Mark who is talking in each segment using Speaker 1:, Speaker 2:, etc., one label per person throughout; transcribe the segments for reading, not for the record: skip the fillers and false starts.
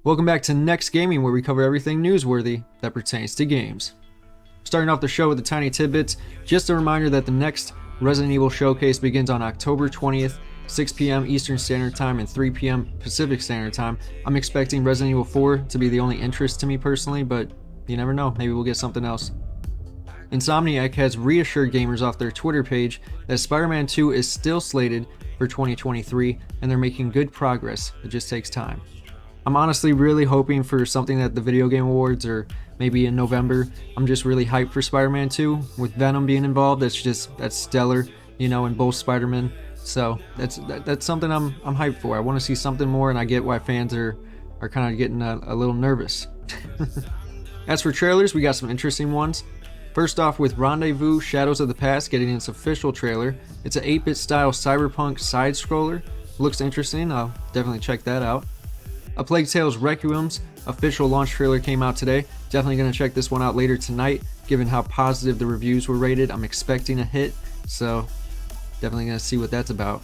Speaker 1: Welcome back to NeXt Gaming, where we cover everything newsworthy that pertains to games. Starting off the show with the tiny tidbits, just a reminder that the next Resident Evil showcase begins on October 20th, 6 p.m. Eastern Standard Time and 3 p.m. Pacific Standard Time. I'm expecting Resident Evil 4 to be the only interest to me personally, but you never know, maybe we'll get something else. Insomniac has reassured gamers off their Twitter page that Spider-Man 2 is still slated for 2023, and they're making good progress. It just takes time. I'm honestly really hoping for something at the Video Game Awards or maybe in November. I'm just really hyped for Spider-Man 2 with Venom being involved. That's stellar, you know, in both Spider-Man. So that's something I'm hyped for. I want to see something more, and I get why fans are kind of getting a little nervous. As for trailers, we got some interesting ones. First off, with Rendezvous: Shadows of the Past getting its official trailer. It's an 8-bit style cyberpunk side-scroller. Looks interesting. I'll definitely check that out. A Plague Tale's Requiem's official launch trailer came out today. Definitely going to check this one out later tonight. Given how positive the reviews were rated, I'm expecting a hit, so definitely going to see what that's about.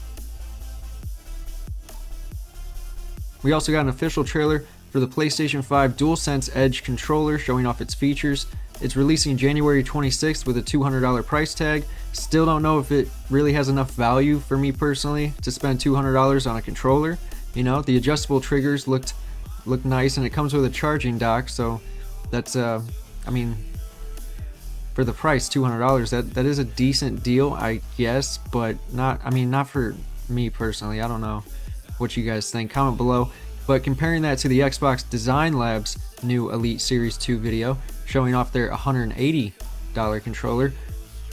Speaker 1: We also got an official trailer for the PlayStation 5 DuelSense Edge controller, showing off its features. It's releasing January 26th with a $200 price tag. Still don't know if it really has enough value for me personally to spend $200 on a controller. You know, the adjustable triggers looked nice, and it comes with a charging dock, so that's I mean, for the price, $200, that is a decent deal, I guess, but not for me personally. I don't know what you guys think. Comment below. But comparing that to the Xbox Design Lab's new Elite Series 2 video, showing off their $180 controller,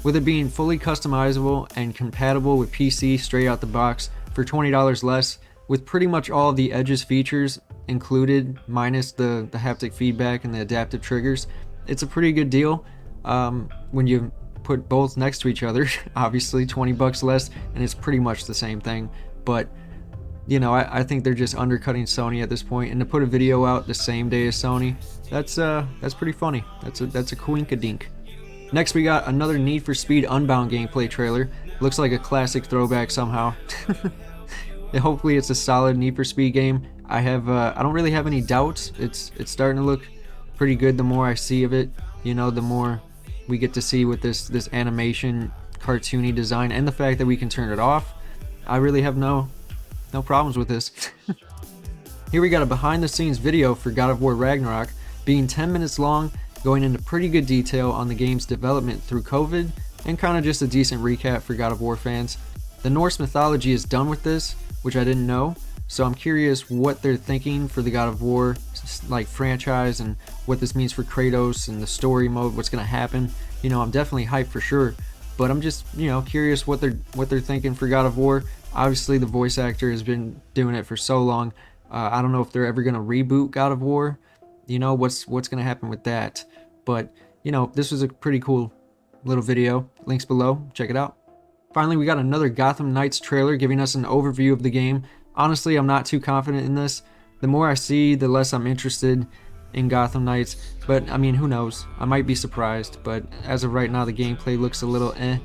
Speaker 1: with it being fully customizable and compatible with PC straight out the box for $20 less, with pretty much all of the Edge's features included, minus the haptic feedback and the adaptive triggers. It's a pretty good deal when you put both next to each other. Obviously, $20 less, and it's pretty much the same thing. But you know, I think they're just undercutting Sony at this point, and to put a video out the same day as Sony, that's pretty funny. That's a coinkadink. Next, we got another Need for Speed Unbound gameplay trailer. Looks like a classic throwback somehow. Hopefully it's a solid Need for Speed game. I don't really have any doubts. It's starting to look pretty good the more I see of it. You know, the more we get to see with this animation, cartoony design, and the fact that we can turn it off. I really have no problems with this. Here we got a behind the scenes video for God of War Ragnarok, being 10 minutes long, going into pretty good detail on the game's development through COVID, and kind of just a decent recap for God of War fans. The Norse mythology is done with this, which I didn't know, so I'm curious what they're thinking for the God of War like franchise, and what this means for Kratos and the story mode, what's going to happen. You know, I'm definitely hyped for sure, but I'm just, you know, curious what they're thinking for God of War. Obviously the voice actor has been doing it for so long. I don't know if they're ever going to reboot God of War. You know, what's going to happen with that. But, you know, this was a pretty cool little video. Links below. Check it out. Finally, we got another Gotham Knights trailer giving us an overview of the game. Honestly, I'm not too confident in this. The more I see, the less I'm interested in Gotham Knights. But, I mean, who knows? I might be surprised. But as of right now, the gameplay looks a little eh.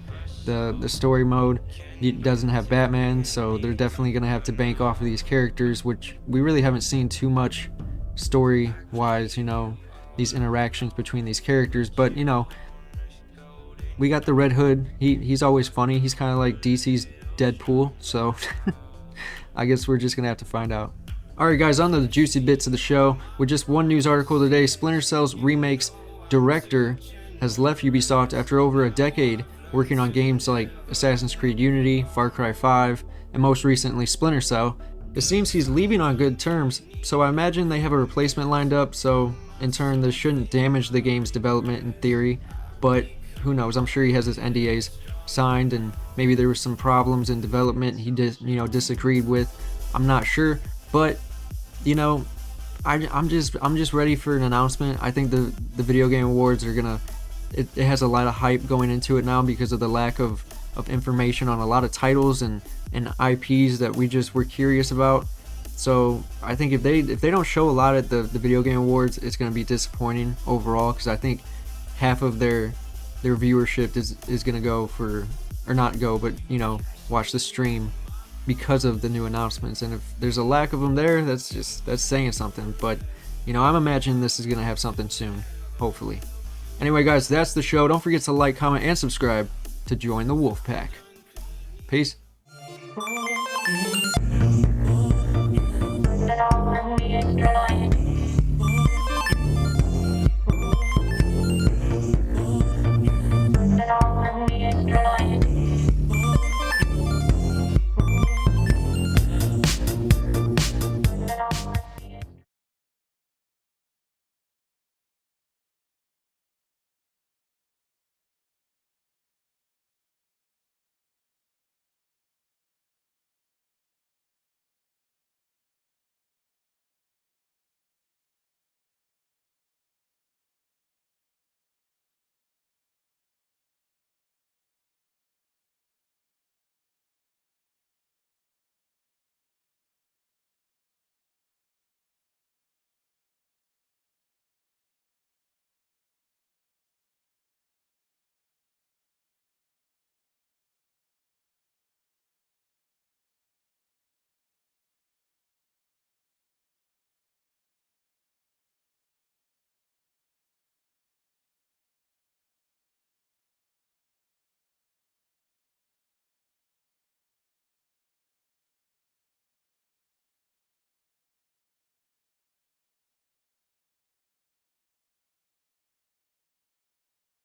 Speaker 1: The story mode, it doesn't have Batman, so they're definitely going to have to bank off of these characters, which we really haven't seen too much story-wise, you know, these interactions between these characters. But, you know, we got the Red Hood. He's always funny. He's kind of like DC's Deadpool, so I guess we're just going to have to find out. Alright guys, on to the juicy bits of the show. With just one news article today, Splinter Cell's Remake's director has left Ubisoft after over a decade working on games like Assassin's Creed Unity, Far Cry 5, and most recently Splinter Cell. It seems he's leaving on good terms, so I imagine they have a replacement lined up, so in turn this shouldn't damage the game's development in theory, but who knows, I'm sure he has his NDAs signed, and maybe there were some problems in development he disagreed with. I'm not sure, but you know, I'm just ready for an announcement. I think the Video Game Awards are gonna, it has a lot of hype going into it now because of the lack of information on a lot of titles and IPs that we're curious about. So I think if they don't show a lot at the Video Game Awards, it's going to be disappointing overall, because I think half of their viewership is going to go for, or not go, but you know, watch the stream because of the new announcements. And if there's a lack of them there, that's saying something. But you know, I'm imagining this is gonna have something soon, hopefully. Anyway, guys, that's the show. Don't forget to like, comment, and subscribe to join the Wolf Pack. Peace.